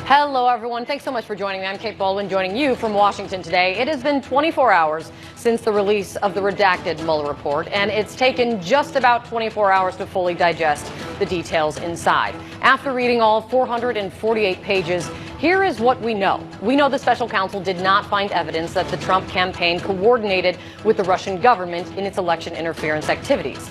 Hello, everyone. Thanks so much for joining me. I'm Kate Baldwin, joining you from Washington today. It has been 24 hours since the release of the redacted Mueller report, and it's taken just about 24 hours to fully digest the details inside. After reading all 448 pages, here is what we know. We know the special counsel did not find evidence that the Trump campaign coordinated with the Russian government in its election interference activities.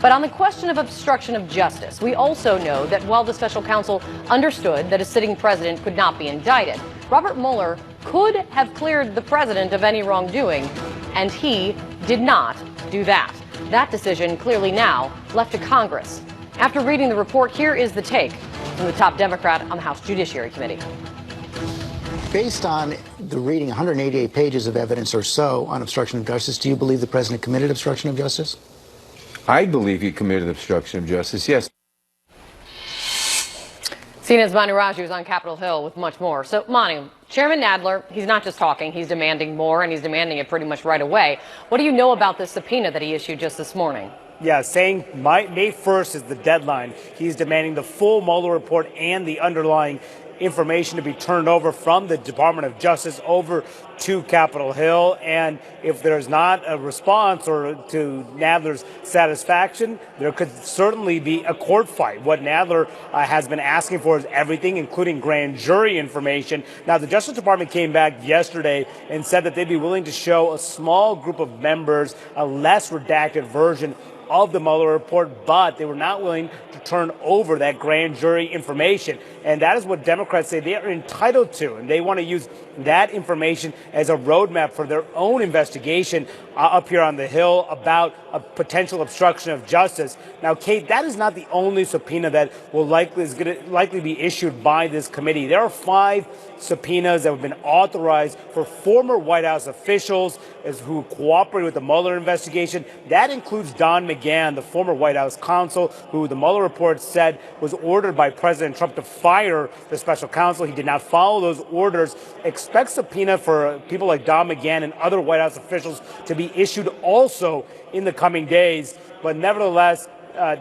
But on the question of obstruction of justice, we also know that while the special counsel understood that a sitting president could not be indicted, Robert Mueller could have cleared the president of any wrongdoing, and he did not do that. That decision clearly now left to Congress. After reading the report, here is the take from the top Democrat on the House Judiciary Committee. Based on the reading 188 pages of evidence or so on obstruction of justice, do you believe the president committed obstruction of justice? I believe he committed obstruction of justice, yes. CNN's Manu Raju is on Capitol Hill with much more. So, Manu, Chairman Nadler, he's not just talking, he's demanding more, and he's demanding it pretty much right away. What do you know about this subpoena that he issued just this morning? Yeah, saying May 1st is the deadline. He's demanding the full Mueller report and the underlying information to be turned over from the Department of Justice over to Capitol Hill. And if there's not a response or to Nadler's satisfaction, there could certainly be a court fight. What Nadler has been asking for is everything, including grand jury information. Now, the Justice Department came back yesterday and said that they'd be willing to show a small group of members a less redacted version of the Mueller report, but they were not willing to turn over that grand jury information. And that is what Democrats say they are entitled to. And they want to use that information as a roadmap for their own investigation up here on the Hill about a potential obstruction of justice. Now, Kate, that is not the only subpoena that will likely be issued by this committee. There are 5 subpoenas that have been authorized for former White House officials who cooperate with the Mueller investigation. That includes Don McGahn, the former White House counsel, who the Mueller report said was ordered by President Trump to fire the special counsel. He did not follow those orders. Expect subpoena for people like Don McGahn and other White House officials to be issued also in the coming days. But nevertheless,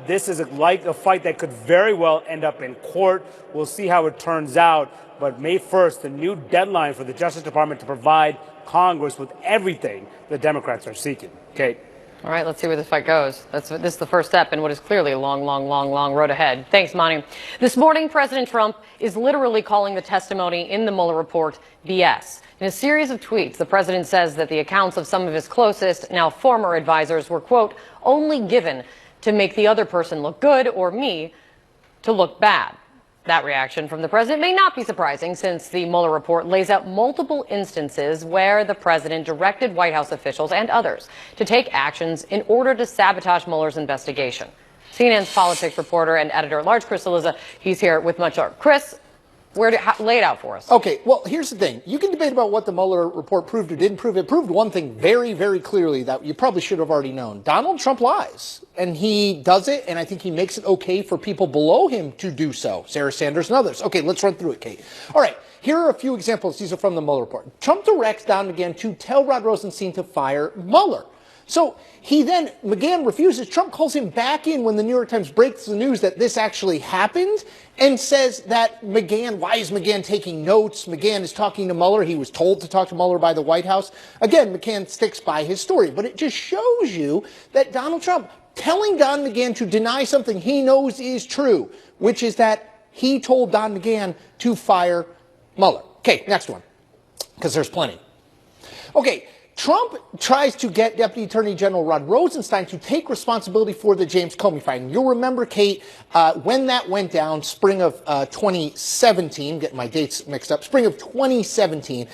this is like a fight that could very well end up in court. We'll see how it turns out. But May 1st, the new deadline for the Justice Department to provide Congress with everything the Democrats are seeking. Kate. All right, let's see where this fight goes. This is the first step in what is clearly a long, long, long, long road ahead. Thanks, Manu. This morning, President Trump is literally calling the testimony in the Mueller report BS. In a series of tweets, the president says that the accounts of some of his closest, now former advisors were, quote, only given to make the other person look good or me to look bad. That reaction from the president may not be surprising, since the Mueller report lays out multiple instances where the president directed White House officials and others to take actions in order to sabotage Mueller's investigation. CNN's politics reporter and editor-at-large, Chris Cillizza, he's here with much more. Chris, lay it out for us. Okay, well, here's the thing. You can debate about what the Mueller report proved or didn't prove. It proved one thing very, very clearly that you probably should have already known. Donald Trump lies, and he does it, and I think he makes it okay for people below him to do so, Sarah Sanders and others. Okay, let's run through it, Kate. All right, here are a few examples. These are from the Mueller report. Trump directs Don McGahn to tell Rod Rosenstein to fire Mueller. So McGahn refuses. Trump calls him back in when the New York Times breaks the news that this actually happened and says that why is McGahn taking notes? McGahn is talking to Mueller. He was told to talk to Mueller by the White House. Again, McGahn sticks by his story, but it just shows you that Donald Trump telling Don McGahn to deny something he knows is true, which is that he told Don McGahn to fire Mueller. Okay, next one, because there's plenty. Okay. Trump tries to get Deputy Attorney General Rod Rosenstein to take responsibility for the James Comey firing. You'll remember, Kate, when that went down, spring of 2017, getting my dates mixed up, spring of 2017,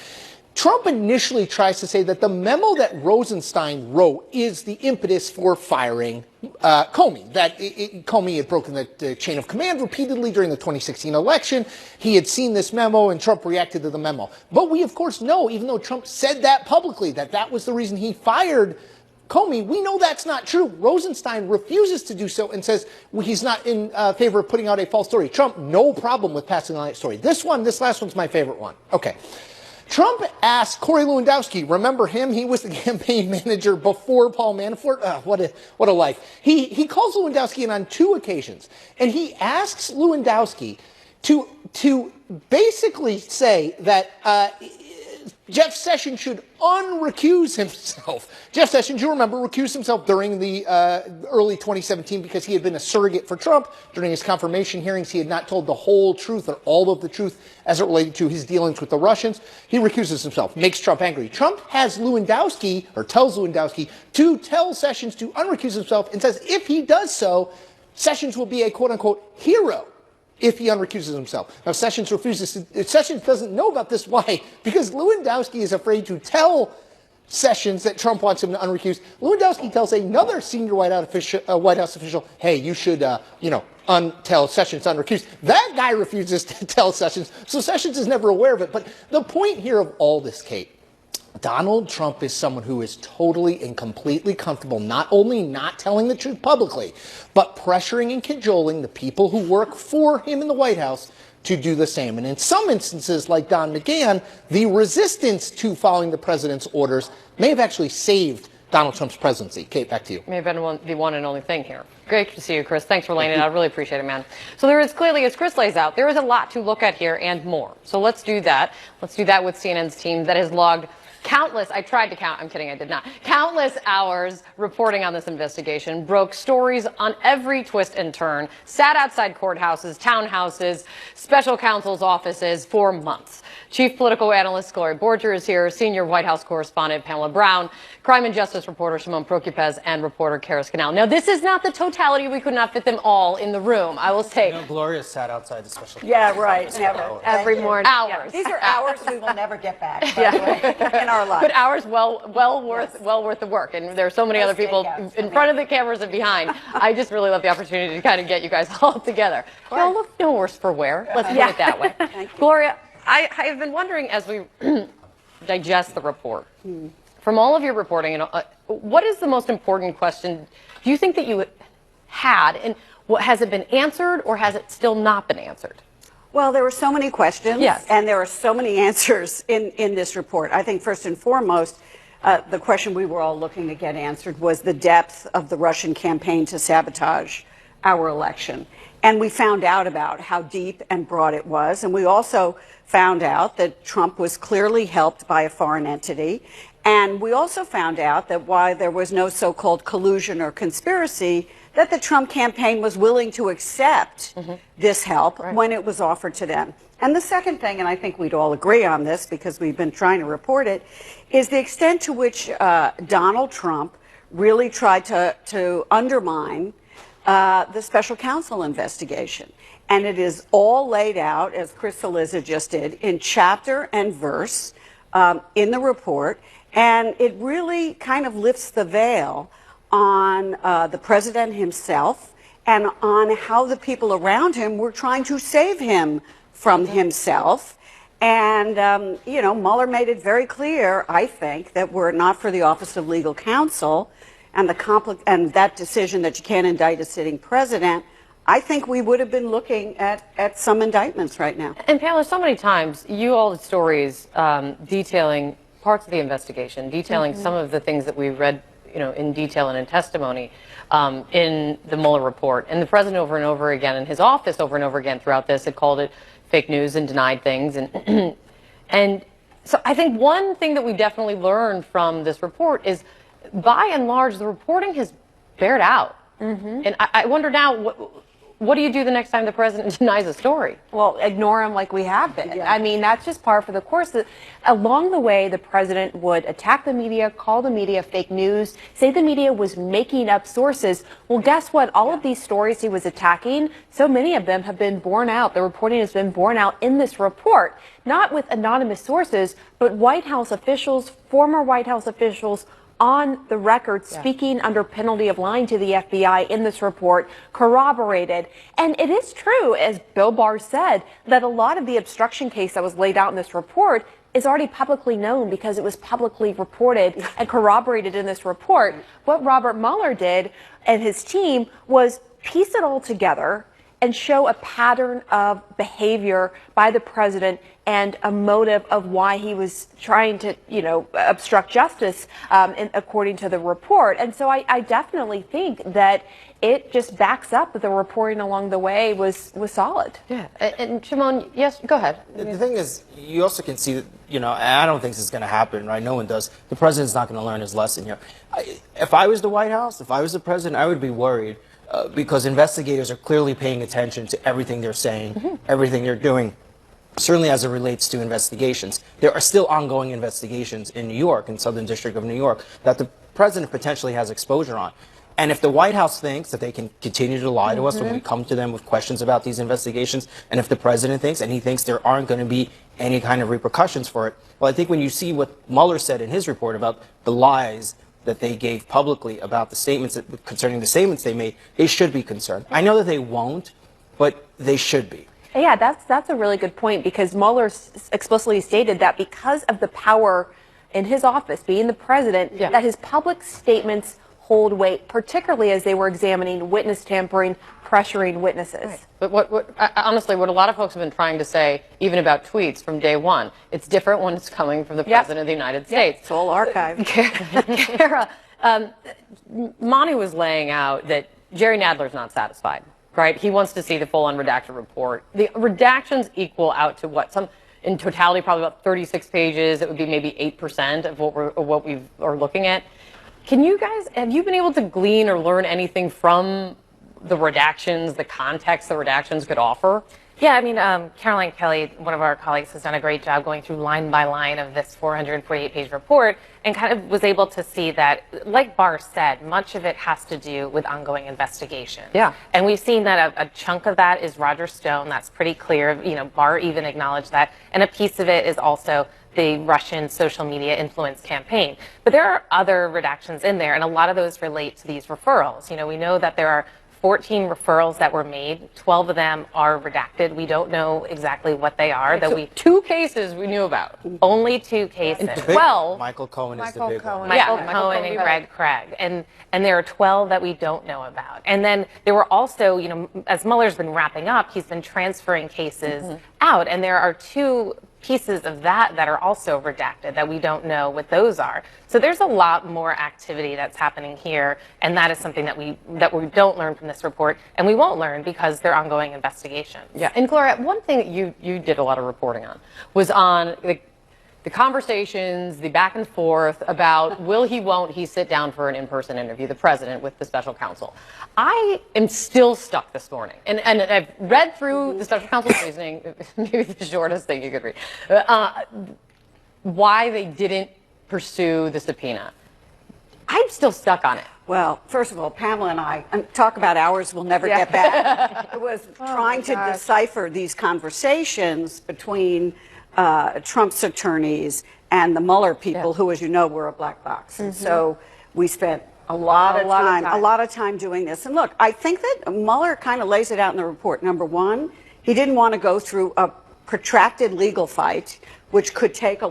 Trump initially tries to say that the memo that Rosenstein wrote is the impetus for firing Comey, that Comey had broken the chain of command repeatedly during the 2016 election. He had seen this memo, and Trump reacted to the memo. But we, of course, know, even though Trump said that publicly, that was the reason he fired Comey, we know that's not true. Rosenstein refuses to do so and says he's not in favor of putting out a false story. Trump, no problem with passing on that story. This last one's my favorite one. Okay. Trump asked Corey Lewandowski, remember him? He was the campaign manager before Paul Manafort. What a life. He calls Lewandowski in on 2 occasions, and he asks Lewandowski to basically say that Jeff Sessions should unrecuse himself. Jeff Sessions, you remember, recused himself during the early 2017 because he had been a surrogate for Trump. During his confirmation hearings, he had not told the whole truth or all of the truth as it related to his dealings with the Russians. He recuses himself, makes Trump angry. Trump has Lewandowski, or tells Lewandowski, to tell Sessions to unrecuse himself and says if he does so, Sessions will be a quote-unquote hero if he unrecuses himself. Now, Sessions refuses to, Sessions doesn't know about this. Why? Because Lewandowski is afraid to tell Sessions that Trump wants him to unrecuse. Lewandowski tells another senior White House official, hey, you should, tell Sessions to unrecuse. That guy refuses to tell Sessions, so Sessions is never aware of it. But the point here of all this, Kate, Donald Trump is someone who is totally and completely comfortable not only not telling the truth publicly, but pressuring and cajoling the people who work for him in the White House to do the same. And in some instances, like Don McGahn, the resistance to following the president's orders may have actually saved Donald Trump's presidency. Kate, back to you. May have been the one and only thing here. Great to see you, Chris. Thanks for laying it out. I really appreciate it, man. So there is clearly, as Chris lays out, there is a lot to look at here and more. So let's do that. Let's do that with CNN's team that has logged countless, I tried to count, I'm kidding, I did not, countless hours reporting on this investigation, broke stories on every twist and turn, sat outside courthouses, townhouses, special counsel's offices for months. Chief political analyst Gloria Borger is here, senior White House correspondent Pamela Brown, crime and justice reporter Shimon Prokupecz, and reporter Karis Canal. Now, this is not the totality. We could not fit them all in the room, I will say. No, Gloria sat outside the special. Yeah, right. Never. Every morning. Hours. Yeah. These are hours we will never get back, by the way, in our lives. But hours well worth the work. And there are so many other people in front of the cameras and behind. I just really love the opportunity to kind of get you guys all together. Y'all look no worse for wear. Let's put it that way. Gloria, I have been wondering as we digest the report, from all of your reporting, what is the most important question do you think that you had, and has it been answered or has it still not been answered? Well, there were so many questions, yes, and there are so many answers in this report. I think first and foremost, the question we were all looking to get answered was the depth of the Russian campaign to sabotage our election. And we found out about how deep and broad it was, and we also found out that Trump was clearly helped by a foreign entity. And we also found out that while there was no so-called collusion or conspiracy, that the Trump campaign was willing to accept this help when it was offered to them. And the second thing, and I think we'd all agree on this because we've been trying to report it, is the extent to which Donald Trump really tried to undermine the special counsel investigation. And it is all laid out, as Chris Cillizza just did, in chapter and verse in the report. And it really kind of lifts the veil on the president himself and on how the people around him were trying to save him from himself. And, Mueller made it very clear, I think, that were it not for the Office of Legal Counsel and that decision that you can't indict a sitting president, I think we would have been looking at some indictments right now. And Pamela, so many times you all the stories detailing parts of the investigation, detailing some of the things that we read in detail and in testimony in the Mueller report. And the president over and over again, and his office over and over again throughout this, had called it fake news and denied things. And and so I think one thing that we definitely learned from this report is, by and large, the reporting has bared out. And I wonder now, what do you do the next time the president denies a story? Well, ignore him like we have been. I mean, that's just par for the course. Along the way, the president would attack the media, call the media fake news, say the media was making up sources. Well, guess what? All of these stories he was attacking, so many of them have been borne out. The reporting has been borne out in this report, not with anonymous sources, but White House officials, former White House officials, on the record speaking under penalty of lying to the FBI in this report, corroborated. And it is true, as Bill Barr said, that a lot of the obstruction case that was laid out in this report is already publicly known because it was publicly reported and corroborated in this report. What Robert Mueller did and his team was piece it all together and show a pattern of behavior by the president and a motive of why he was trying to, according to the report. And so I definitely think that it just backs up that the reporting along the way was solid. Yeah. And Shimon, yes, go ahead. The thing is, you also can see that, and I don't think this is going to happen, right? No one does. The president's not going to learn his lesson here. If I was the White House, if I was the president, I would be worried because investigators are clearly paying attention to everything they're saying, everything they're doing. Certainly as it relates to investigations. There are still ongoing investigations in New York, in Southern District of New York, that the president potentially has exposure on. And if the White House thinks that they can continue to lie to us when we come to them with questions about these investigations, and if the president thinks, and he thinks there aren't going to be any kind of repercussions for it, well, I think when you see what Mueller said in his report about the lies that they gave publicly about the statements concerning the statements they made, they should be concerned. I know that they won't, but they should be. Yeah, that's a really good point, because Mueller explicitly stated that because of the power in his office, being the president, that his public statements hold weight, particularly as they were examining witness tampering, pressuring witnesses. Right. But honestly, what a lot of folks have been trying to say, even about tweets from day one, it's different when it's coming from the president of the United States. It's all archived. Kara, Monty was laying out that Jerry Nadler's not satisfied. Right, he wants to see the full unredacted report. The redactions equal out to what? In totality, probably about 36 pages. It would be maybe 8% of what we are looking at. Can you guys, have you been able to glean or learn anything from the redactions, the context the redactions could offer? Yeah, I mean, Caroline Kelly, one of our colleagues, has done a great job going through line by line of this 448-page report and kind of was able to see that, like Barr said, much of it has to do with ongoing investigation. Yeah. And we've seen that a chunk of that is Roger Stone. That's pretty clear. Barr even acknowledged that. And a piece of it is also the Russian social media influence campaign. But there are other redactions in there, and a lot of those relate to these referrals. We know that there are 14 referrals that were made. 12 of them are redacted. We don't know exactly what they are. So 2 cases we knew about. Only 2 cases. And 12. Michael Cohen is the big one. Michael Cohen and Greg Craig. And there are 12 that we don't know about. And then there were also, as Mueller's been wrapping up, he's been transferring cases out. And there are 2 pieces of that are also redacted that we don't know what those are. So there's a lot more activity that's happening here, and that is something that we don't learn from this report, and we won't learn because they're ongoing investigations. Yeah, and Clara, one thing that you did a lot of reporting on was on the conversations, the back and forth about will he, won't he sit down for an in-person interview, the president with the special counsel. I am still stuck this morning, and I've read through the special counsel's reasoning, maybe the shortest thing you could read, why they didn't pursue the subpoena. I'm still stuck on it. Well, first of all, Pamela and I talk about hours we'll never get back. It was trying to decipher these conversations between Trump's attorneys and the Mueller people, who, as you know, were a black box. And so we spent a lot of time doing this. And look, I think that Mueller kind of lays it out in the report. Number one, he didn't want to go through a protracted legal fight, which could take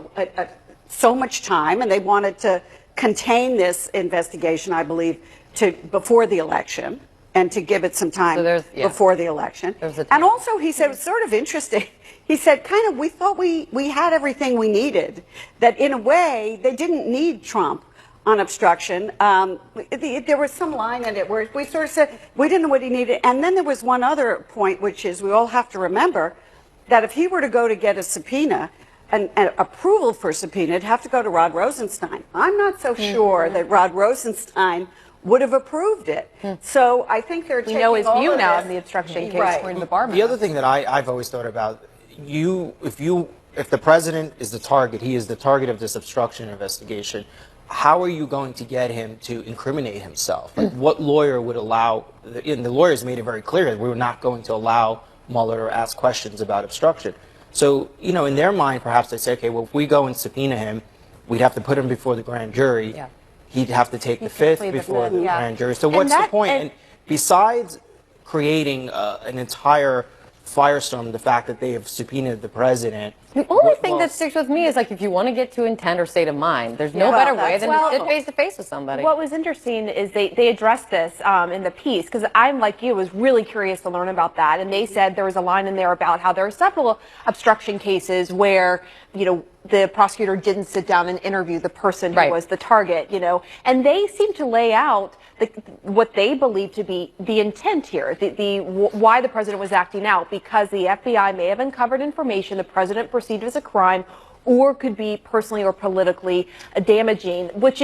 so much time, and they wanted to contain this investigation, I believe, to before the election, and to give it some time before the election. And also, he said, it was sort of interesting. He said, we thought we had everything we needed, that in a way, they didn't need Trump on obstruction. There was some line in it where we sort of said, we didn't know what he needed. And then there was one other point, which is we all have to remember that if he were to go to get a subpoena, an approval for a subpoena, it'd have to go to Rod Rosenstein. I'm not so sure that Rod Rosenstein would have approved it. So I think they're taking his all view of now this. in the obstruction case for the Barr. The other thing that I've always thought about, if the president is the target, he is the target of this obstruction investigation, how are you going to get him to incriminate himself? Like, what lawyer would allow, and the lawyers made it very clear that we were not going to allow Mueller to ask questions about obstruction. So, in their mind, perhaps they say, okay, well, if we go and subpoena him, we'd have to put him before the grand jury. Yeah. He'd have to take the fifth before the grand jury. So what's the point? And besides creating an entire firestorm, the fact that they have subpoenaed the president. The only thing that sticks with me is, like, if you want to get to intent or state of mind, there's no better way than to sit face to face with somebody. What was interesting is they addressed this in the piece, because I'm like you, was really curious to learn about that. And they said there was a line in there about how there are several obstruction cases where, the prosecutor didn't sit down and interview the person who Right. was the target, you know, and they seem to lay out what they believe to be the intent here, why the president was acting out, because the FBI may have uncovered information the president perceived as a crime or could be personally or politically damaging, which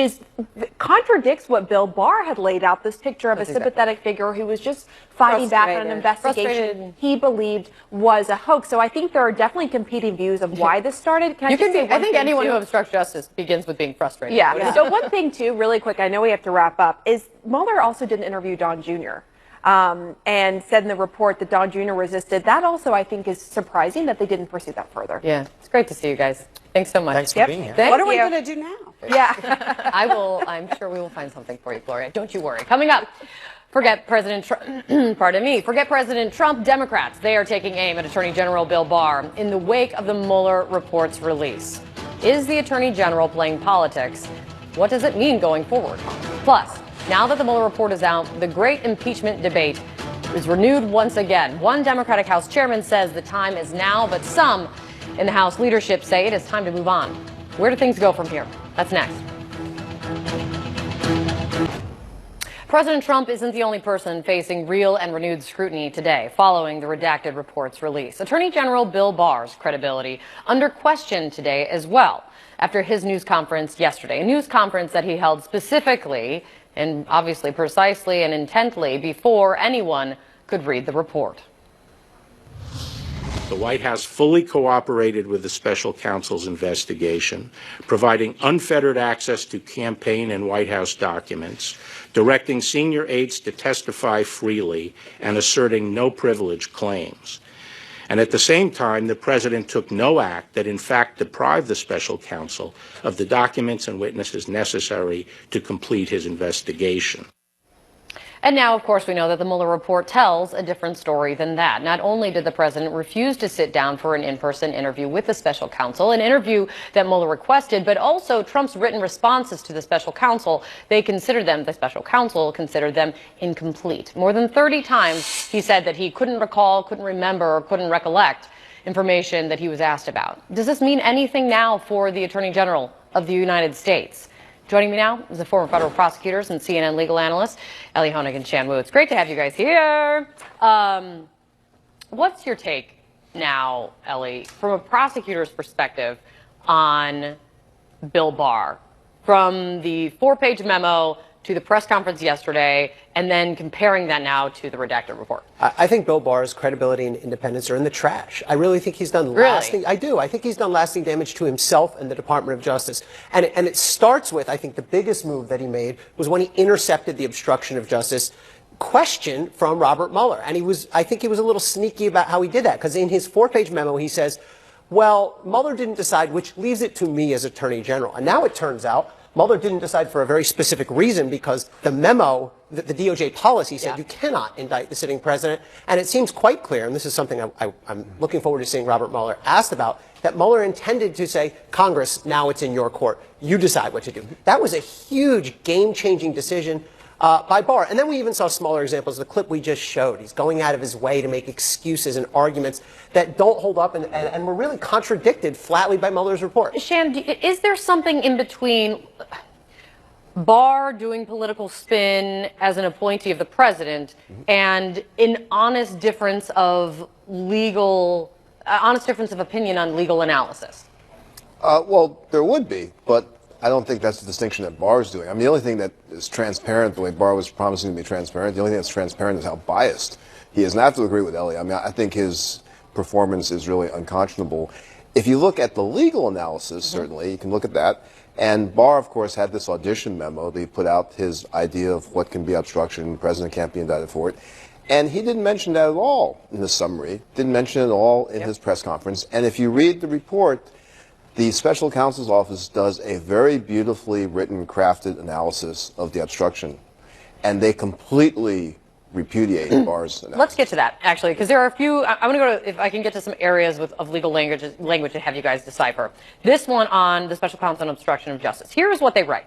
contradicts what Bill Barr had laid out, this picture of a sympathetic figure who was just fighting back on an investigation he believed was a hoax. So I think there are definitely competing views of why this started. I think anyone who obstructs justice begins with being frustrated. Yeah. So one thing, too, really quick, I know we have to wrap up, is Mueller also did an interview Don Jr. And said in the report that Don Jr. resisted. That also, I think, is surprising that they didn't pursue that further. Yeah, it's great to see you guys. Thanks so much. Thanks for being here. What are we going to do now? Yeah. I'm sure we will find something for you, Gloria. Don't you worry. Coming up, forget President Trump, pardon me, forget President Trump, Democrats. They are taking aim at Attorney General Bill Barr in the wake of the Mueller report's release. Is the Attorney General playing politics? What does it mean going forward? Plus, now that the Mueller report is out, the great impeachment debate is renewed once again. One Democratic House chairman says the time is now, but some in the House leadership say it is time to move on. Where do things go from here? That's next. President Trump isn't the only person facing real and renewed scrutiny today following the redacted report's release. Attorney General Bill Barr's credibility under question today as well after his news conference yesterday, a news conference that he held specifically and obviously precisely and intently before anyone could read the report. The White House fully cooperated with the special counsel's investigation, providing unfettered access to campaign and White House documents, directing senior aides to testify freely, and asserting no privilege claims. And at the same time, the president took no act that in fact deprived the special counsel of the documents and witnesses necessary to complete his investigation. And now, of course, we know that the Mueller report tells a different story than that. Not only did the president refuse to sit down for an in-person interview with the special counsel, an interview that Mueller requested, but also Trump's written responses to the special counsel, the special counsel considered them incomplete. More than 30 times he said that he couldn't recall, couldn't remember, or couldn't recollect information that he was asked about. Does this mean anything now for the Attorney General of the United States? Joining me now is the former federal prosecutors and CNN legal analyst, Ellie Honig and Shan Wu. It's great to have you guys here. What's your take now, Ellie, from a prosecutor's perspective on Bill Barr? From the 4-page memo to the press conference yesterday, and then comparing that now to the redacted report. I think Bill Barr's credibility and independence are in the trash. I really think he's done lasting. I do. I think he's done lasting damage to himself and the Department of Justice. And it starts with, I think, the biggest move that he made was when he intercepted the obstruction of justice question from Robert Mueller. And I think he was a little sneaky about how he did that, because in his 4-page memo, he says, well, Mueller didn't decide, which leaves it to me as Attorney General. And now it turns out Mueller didn't decide for a very specific reason, because the memo, the DOJ policy said you cannot indict the sitting president. And it seems quite clear, and this is something I'm looking forward to seeing Robert Mueller asked about, that Mueller intended to say, Congress, now it's in your court. You decide what to do. That was a huge game-changing decision by Barr. And then we even saw smaller examples. The clip we just showed, he's going out of his way to make excuses and arguments that don't hold up and were really contradicted flatly by Mueller's report. Shan, is there something in between Barr doing political spin as an appointee of the president and an honest difference of opinion on legal analysis? Well, there would be, but I don't think that's the distinction that Barr's doing. I mean, the only thing that is transparent, the way Barr was promising to be transparent, the only thing that's transparent is how biased he is. And I have to agree with Ellie. I mean, I think his performance is really unconscionable. If you look at the legal analysis, certainly, you can look at that. And Barr, of course, had this audition memo that he put out, his idea of what can be obstruction, the president can't be indicted for it. And he didn't mention that at all in the summary, didn't mention it at all in his press conference. And if you read the report, the special counsel's office does a very beautifully written, crafted analysis of the obstruction, and they completely repudiate Barr's analysis. Let's get to that, actually, because there are a few. I want to go to, if I can get to some areas of legal language to have you guys decipher. This one on the special counsel on obstruction of justice. Here's what they write.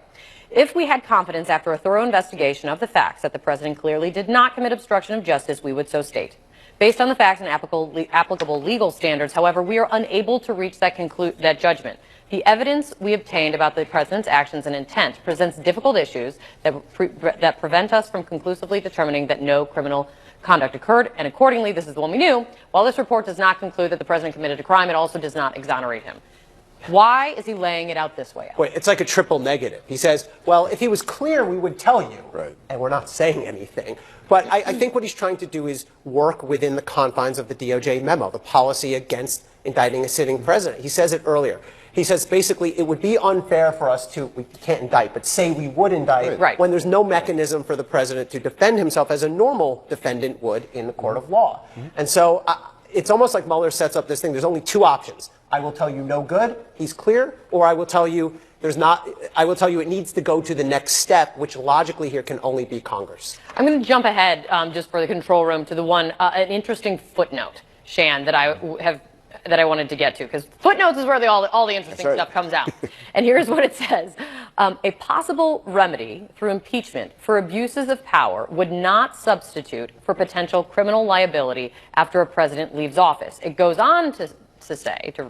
If we had confidence after a thorough investigation of the facts that the president clearly did not commit obstruction of justice, we would so state. Based on the facts and applicable legal standards, however, we are unable to reach that judgment. The evidence we obtained about the president's actions and intent presents difficult issues that prevent us from conclusively determining that no criminal conduct occurred, and accordingly, this is the one we knew, while this report does not conclude that the president committed a crime, it also does not exonerate him. Why is he laying it out this way? Wait, it's like a triple negative. He says, well, if he was clear, we would tell you. Right. And we're not saying anything. But I think what he's trying to do is work within the confines of the DOJ memo, the policy against indicting a sitting president. He says it earlier. He says basically it would be unfair for us to, we can't indict, but say we would indict when there's no mechanism for the president to defend himself as a normal defendant would in the court of law. And so it's almost like Mueller sets up this thing. There's only two options. I will tell you no good, he's clear, or I will tell you it needs to go to the next step, which logically here can only be Congress. I'm going to jump ahead just for the control room to the an interesting footnote, Shan, that I wanted to get to, because footnotes is where all the interesting stuff comes out. And here's what it says. A possible remedy through impeachment for abuses of power would not substitute for potential criminal liability after a president leaves office. It goes on to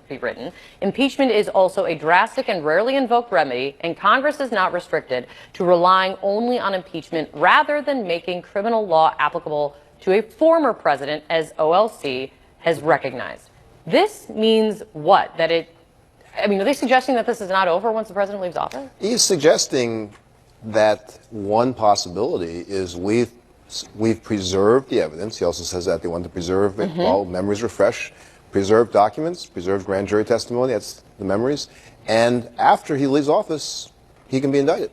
be written, impeachment is also a drastic and rarely invoked remedy, and Congress is not restricted to relying only on impeachment rather than making criminal law applicable to a former president, as OLC has recognized. This means what? Are they suggesting that this is not over once the president leaves office? He's suggesting that one possibility is we've preserved the evidence. He also says that they want to preserve it while memories are fresh. Preserve documents, preserve grand jury testimony, that's the memories. And after he leaves office, he can be indicted.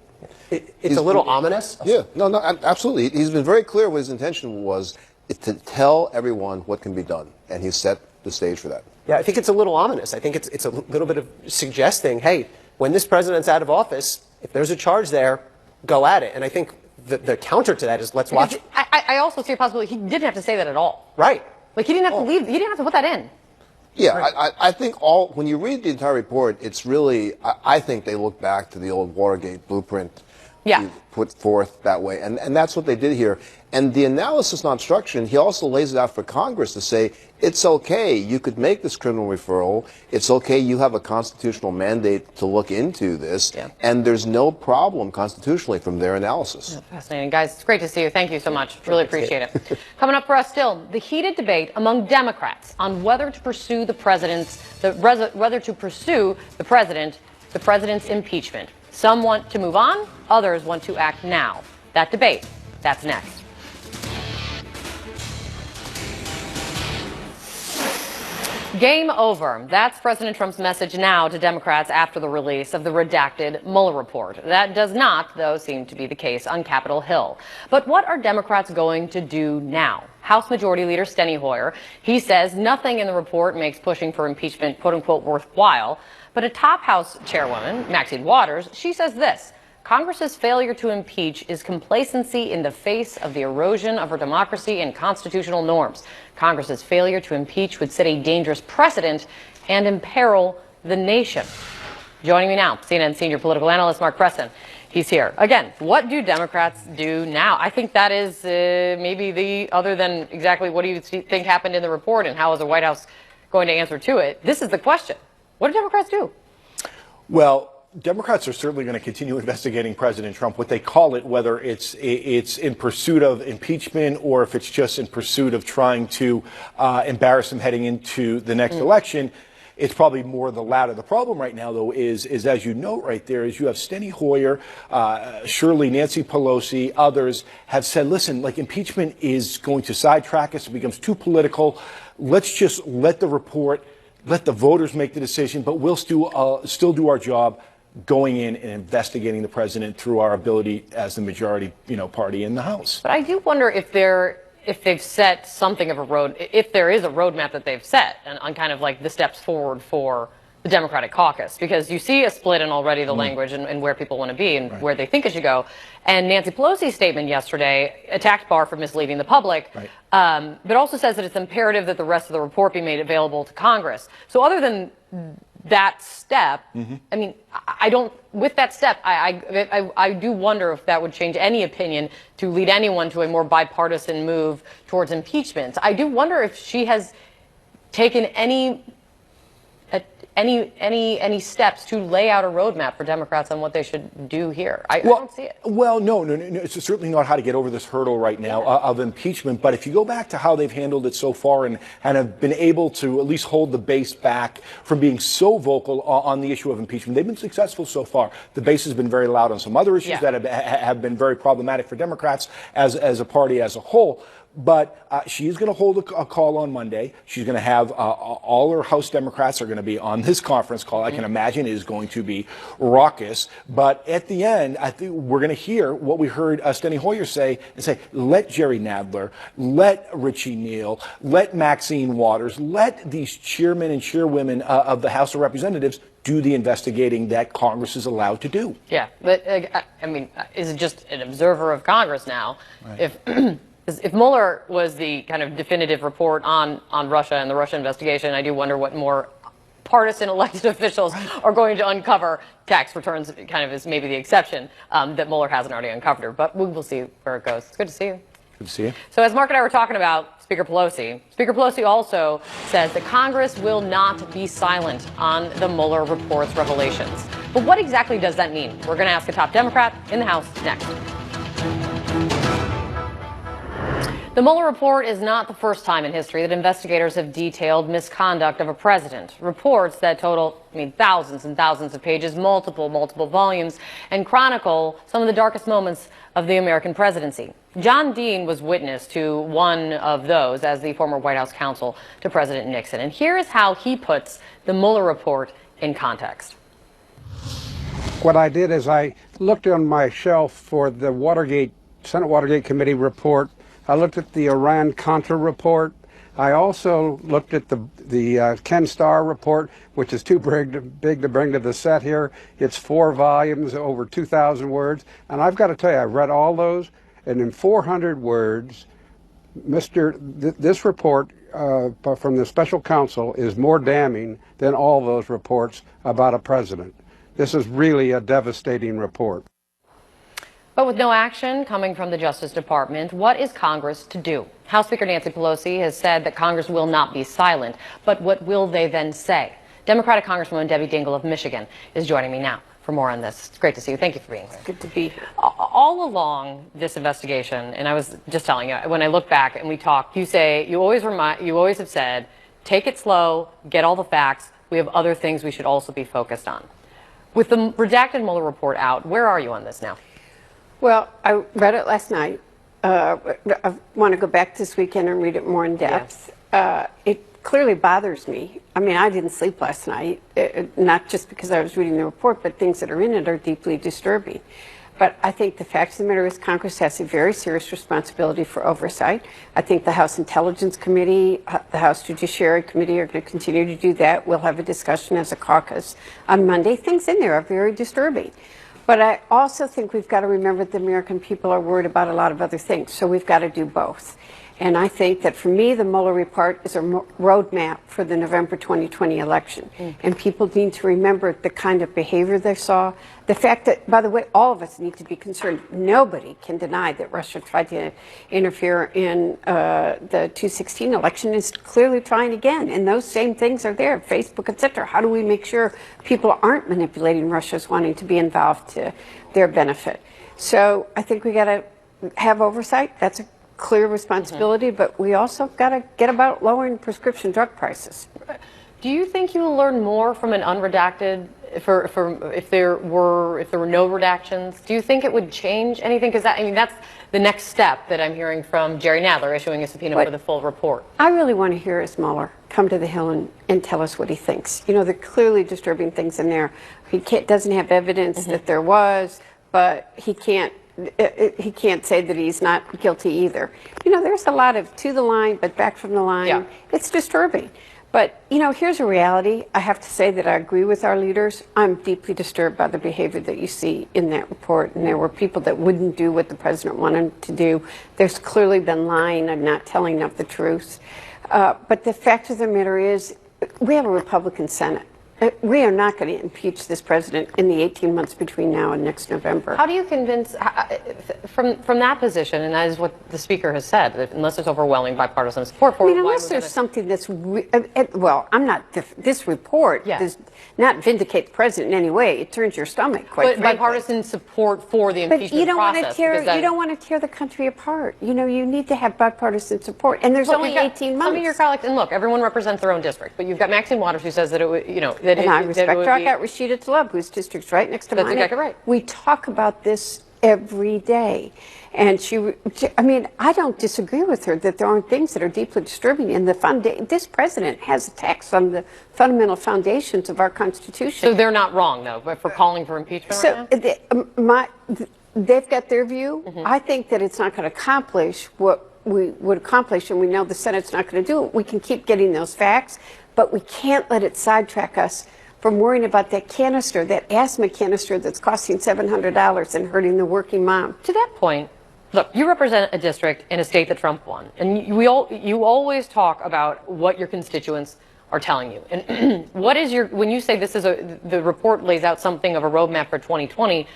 It's a little ominous. Yeah, no, absolutely. He's been very clear what his intention was to tell everyone what can be done. And he set the stage for that. Yeah, I think it's a little ominous. I think it's a little bit of suggesting, hey, when this president's out of office, if there's a charge there, go at it. And I think the counter to that is let's watch. I also see a possibility he didn't have to say that at all. Right. Like he didn't have to leave. He didn't have to put that in. Yeah, right. I think when you read the entire report, it's really, I think they look back to the old Watergate blueprint put forth that way. And that's what they did here. And the analysis on obstruction, he also lays it out for Congress to say, it's okay, you could make this criminal referral. It's okay, you have a constitutional mandate to look into this. Yeah. And there's no problem constitutionally from their analysis. Yeah, fascinating. Guys, it's great to see you. Thank you so much. Really appreciate it. Coming up for us still, the heated debate among Democrats on whether to pursue the president's impeachment. Some want to move on, others want to act now. That debate, that's next. Game over. That's President Trump's message now to Democrats after the release of the redacted Mueller report. That does not, though, seem to be the case on Capitol Hill. But what are Democrats going to do now? House Majority Leader Steny Hoyer, he says nothing in the report makes pushing for impeachment, quote unquote, worthwhile. But a top House chairwoman, Maxine Waters, she says this: Congress's failure to impeach is complacency in the face of the erosion of our democracy and constitutional norms. Congress's failure to impeach would set a dangerous precedent and imperil the nation. Joining me now, CNN senior political analyst Mark Preston. He's here. Again, what do Democrats do now? I think that is maybe other than exactly what do you think happened in the report and how is the White House going to answer to it, this is the question. What do Democrats do? Well, Democrats are certainly going to continue investigating President Trump, what they call it, whether it's in pursuit of impeachment or if it's just in pursuit of trying to embarrass him heading into the next election. It's probably more the latter. The problem right now, though, is as you note right there, is you have Steny Hoyer, surely Nancy Pelosi, others have said, listen, like impeachment is going to sidetrack us. It becomes too political. Let's just let the report, let the voters make the decision, but we'll still do our job going in and investigating the president through our ability as the majority, party in the House. But I do wonder if they've set something of if there is a roadmap that they've set on kind of like the steps forward for the Democratic caucus, because you see a split in already the language and where people want to be and where they think it should go. And Nancy Pelosi's statement yesterday attacked Barr for misleading the public, but also says that it's imperative that the rest of the report be made available to Congress. So other than that step, I mean, I don't, with that step, I do wonder if that would change any opinion to lead anyone to a more bipartisan move towards impeachment. I do wonder if she has taken any steps to lay out a roadmap for Democrats on what they should do here. I don't see it. Well, no. It's certainly not how to get over this hurdle right now of impeachment. But if you go back to how they've handled it so far and have been able to at least hold the base back from being so vocal on the issue of impeachment, they've been successful so far. The base has been very loud on some other issues that have been very problematic for Democrats as a party as a whole. But she is going to hold a call on Monday. She's going to have all her House Democrats are going to be on this conference call. I can imagine it is going to be raucous. But at the end, I think we're going to hear what we heard Steny Hoyer say and say, let Jerry Nadler, let Richie Neal, let Maxine Waters, let these chairmen and chairwomen of the House of Representatives do the investigating that Congress is allowed to do. Yeah, but I mean, is it just an observer of Congress now? Right. If Mueller was the kind of definitive report on Russia and the Russia investigation, I do wonder what more partisan elected officials are going to uncover. Tax returns kind of is maybe the exception that Mueller hasn't already uncovered. But we will see where it goes. It's good to see you. Good to see you. So as Mark and I were talking about Speaker Pelosi also says that Congress will not be silent on the Mueller report's revelations. But what exactly does that mean? We're going to ask a top Democrat in the House next. The Mueller report is not the first time in history that investigators have detailed misconduct of a president. Reports that total, thousands and thousands of pages, multiple volumes, and chronicle some of the darkest moments of the American presidency. John Dean was witness to one of those as the former White House counsel to President Nixon. And here is how he puts the Mueller report in context. What I did is I looked on my shelf for the Senate Watergate Committee report. I looked at the Iran-Contra report. I also looked at the Ken Starr report, which is too big to bring to the set here. It's 4 volumes, over 2,000 words. And I've got to tell you, I've read all those, and in 400 words, this report from the special counsel is more damning than all those reports about a president. This is really a devastating report. But with no action coming from the Justice Department, what is Congress to do? House Speaker Nancy Pelosi has said that Congress will not be silent. But what will they then say? Democratic Congresswoman Debbie Dingell of Michigan is joining me now for more on this. It's great to see you. Thank you for being here. It's good to be here. All along this investigation, and I was just telling you, when I look back and we talk, you always have said, take it slow, get all the facts. We have other things we should also be focused on. With the redacted Mueller report out, where are you on this now? Well, I read it last night. I want to go back this weekend and read it more in depth. Yes. It clearly bothers me. I mean, I didn't sleep last night, not just because I was reading the report, but things that are in it are deeply disturbing. But I think the fact of the matter is Congress has a very serious responsibility for oversight. I think the House Intelligence Committee, the House Judiciary Committee are going to continue to do that. We'll have a discussion as a caucus on Monday. Things in there are very disturbing. But I also think we've got to remember that the American people are worried about a lot of other things, so we've got to do both. And I think that for me, the Mueller report is a roadmap for the November 2020 election. And people need to remember the kind of behavior they saw. The fact that, by the way, all of us need to be concerned. Nobody can deny that Russia tried to interfere in the 2016 election, is clearly trying again. And those same things are there, Facebook, et cetera. How do we make sure people aren't manipulating Russia's wanting to be involved to their benefit? So I think we got to have oversight. That's a clear responsibility, but we also got to get about lowering prescription drug prices. Do you think you will learn more from an unredacted, if there were no redactions? Do you think it would change anything? Because that's the next step that I'm hearing from Jerry Nadler, issuing a subpoena for the full report. I really want to hear is Mueller come to the Hill and tell us what he thinks. You know, there are clearly disturbing things in there. He doesn't have evidence that there was, but he can't say that he's not guilty either. You know, there's a lot of to the line, but back from the line. Yeah. It's disturbing. But, you know, here's a reality. I have to say that I agree with our leaders. I'm deeply disturbed by the behavior that you see in that report. And there were people that wouldn't do what the president wanted to do. There's clearly been lying and not telling enough the truth. But the fact of the matter is, we have a Republican Senate. We are not going to impeach this president in the 18 months between now and next November. How do you convince, from that position, and that is what the Speaker has said, that unless there's overwhelming bipartisan support for it, unless there's something that's, well, I'm not, this report does not vindicate the president in any way. It turns your stomach, quite frankly. Bipartisan support for the impeachment process. But you don't want to tear the country apart. You know, you need to have bipartisan support, and there's only 18 months. Some of your colleagues, and look, everyone represents their own district, but you've got Maxine Waters who says that it would, you know, that I respect her. I got Rashida Tlaib, whose district's right next to mine. That's exactly right. We talk about this every day. And I mean, I don't disagree with her that there aren't things that are deeply disturbing in the this president has attacks on the fundamental foundations of our Constitution. So they're not wrong, though, but for calling for impeachment right now? They've got their view. I think that it's not going to accomplish what we would accomplish, and we know the Senate's not going to do it. We can keep getting those facts, but we can't let it sidetrack us from worrying about that canister, that asthma canister that's costing $700 and hurting the working mom. To that point, look, you represent a district in a state that Trump won, and you always talk about what your constituents are telling you. And what is when you say this is the report lays out something of a roadmap for 2020,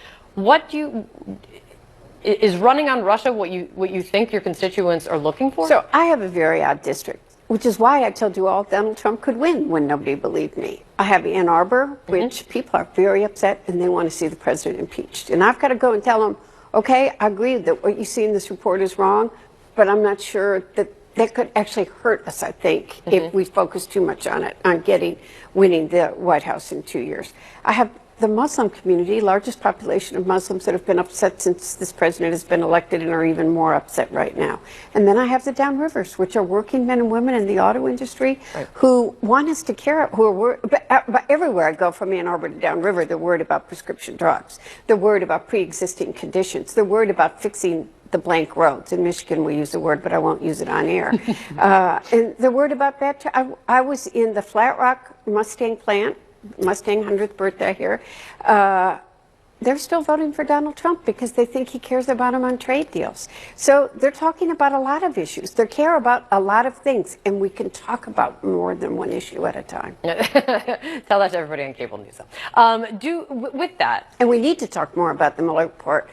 is running on Russia what you think your constituents are looking for? So I have a very odd district, which is why I told you all Donald Trump could win when nobody believed me. I have Ann Arbor, which people are very upset and they want to see the president impeached. And I've got to go and tell them, okay, I agree that what you see in this report is wrong, but I'm not sure that could actually hurt us, I think, if we focus too much on it, on winning the White House in 2 years. I have the Muslim community, largest population of Muslims that have been upset since this president has been elected and are even more upset right now. And then I have the downrivers, which are working men and women in the auto industry who want us to care, who are worried, but everywhere I go from Ann Arbor to downriver, they're worried about prescription drugs. They're worried about pre-existing conditions. They're worried about fixing the blank roads. In Michigan, we use the word, but I won't use it on air. And they're worried about that. I was in the Flat Rock Mustang plant, Mustang 100th birthday here. They're still voting for Donald Trump because they think he cares about them on trade deals. So they're talking about a lot of issues. They care about a lot of things, and we can talk about more than one issue at a time. Tell that to everybody on cable news. With that. And we need to talk more about the Mueller report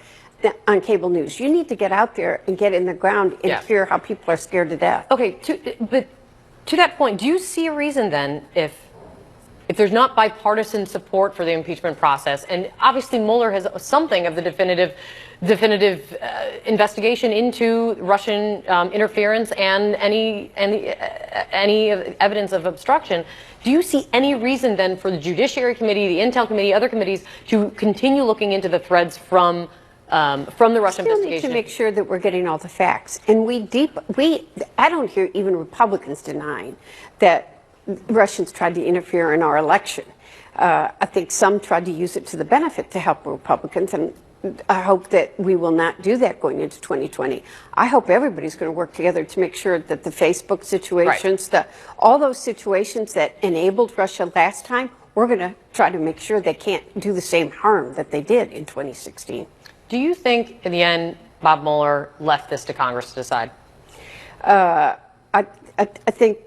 on cable news. You need to get out there and get in the ground and hear how people are scared to death. Okay, but to that point, do you see a reason then if there's not bipartisan support for the impeachment process, and obviously Mueller has something of the definitive investigation into Russian interference and any evidence of obstruction, do you see any reason then for the Judiciary Committee, the Intel Committee, other committees to continue looking into the threads from the Russian investigation? We need to make sure that we're getting all the facts, and I don't hear even Republicans denying that Russians tried to interfere in our election. I think some tried to use it to the benefit to help Republicans, and I hope that we will not do that going into 2020. I hope everybody's going to work together to make sure that the Facebook situations, all those situations that enabled Russia last time, we're going to try to make sure they can't do the same harm that they did in 2016. Do you think, in the end, Bob Mueller left this to Congress to decide? I think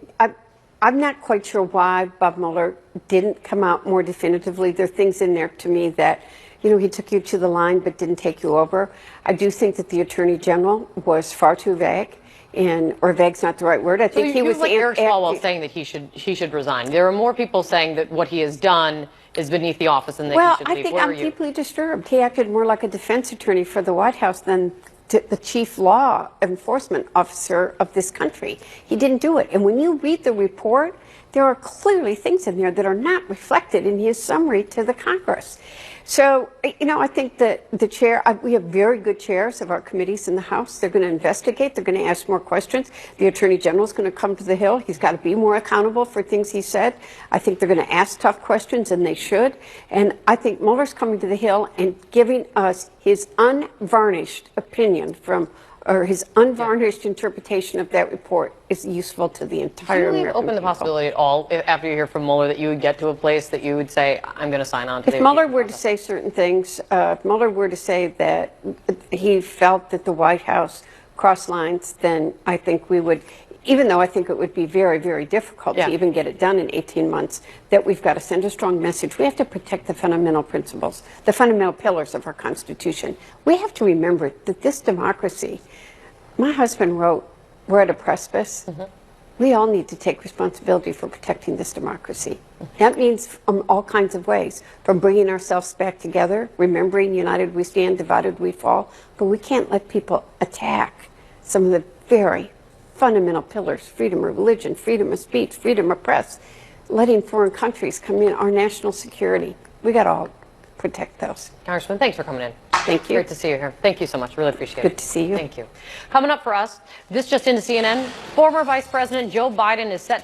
I'm not quite sure why Bob Mueller didn't come out more definitively. There are things in there to me that, you know, he took you to the line but didn't take you over. I do think that the Attorney General was far too vague, or vague's not the right word. I think he was like Eric Swalwell saying that he should resign. There are more people saying that what he has done is beneath the office and that he should leave. Well, I think I'm deeply disturbed. He acted more like a defense attorney for the White House than the chief law enforcement officer of this country. He didn't do it. And when you read the report, there are clearly things in there that are not reflected in his summary to the Congress. So, you know, I think that we have very good chairs of our committees in the House. They're going to investigate. They're going to ask more questions. The Attorney General is going to come to the Hill. He's got to be more accountable for things he said. I think they're going to ask tough questions, and they should. And I think Mueller's coming to the Hill and giving us his unvarnished opinion or his unvarnished interpretation of that report is useful to the entire American people. Do you open the possibility at all, after you hear from Mueller, that you would get to a place that you would say, I'm going to sign on to the If Mueller were to say certain things, if Mueller were to say that he felt that the White House crossed lines, then I think we would, even though I think it would be very, very difficult to even get it done in 18 months, that we've got to send a strong message. We have to protect the fundamental principles, the fundamental pillars of our Constitution. We have to remember that this democracy, my husband wrote, we're at a precipice. We all need to take responsibility for protecting this democracy. That means all kinds of ways, from bringing ourselves back together, remembering united we stand, divided we fall, but we can't let people attack some of the very fundamental pillars: freedom of religion, freedom of speech, freedom of press, letting foreign countries come in, our national security. We got to all protect those. Congressman, thanks for coming in. Thank you. Great to see you here. Thank you so much. Really appreciate it. Good to see you. Thank you. Coming up for us, this just into CNN, former Vice President Joe Biden is set